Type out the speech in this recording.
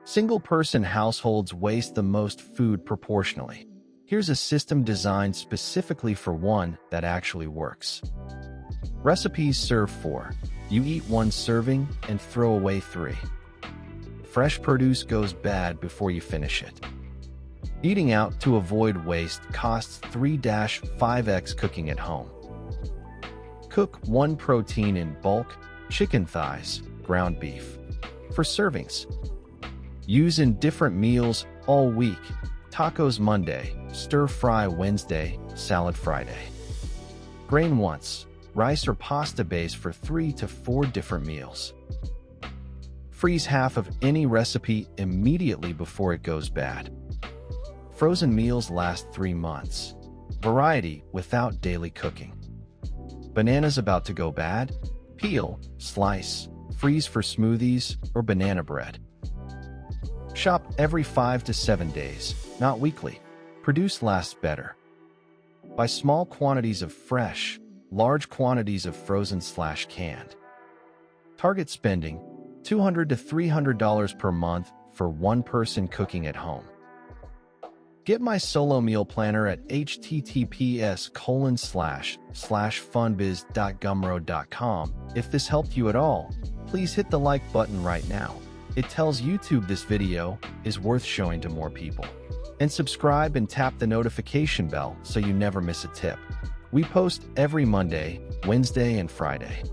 Single-person households waste the most food proportionally. Here's a system designed specifically for one that actually works. Recipes serve 4. You eat 1 serving and throw away 3. Fresh produce goes bad before you finish it. Eating out to avoid waste costs 3-5x cooking at home. Cook 1 protein in bulk, chicken thighs, ground beef. For servings. Use in different meals all week. Tacos Monday, stir-fry Wednesday, salad Friday. Grain once, rice or pasta base for 3 to 4 different meals. Freeze half of any recipe immediately before it goes bad. Frozen meals last 3 months. Variety without daily cooking. Bananas about to go bad? Peel, slice, freeze for smoothies or banana bread. Shop every 5 to 7 days, not weekly. Produce lasts better. Buy small quantities of fresh, large quantities of frozen/canned. Target spending $200 to $300 per month for one person cooking at home. Get my solo meal planner at https://funbiz.gumroad.com. If this helped you at all, please hit the like button right now. It tells YouTube this video is worth showing to more people. And subscribe and tap the notification bell so you never miss a tip. We post every Monday, Wednesday, and Friday.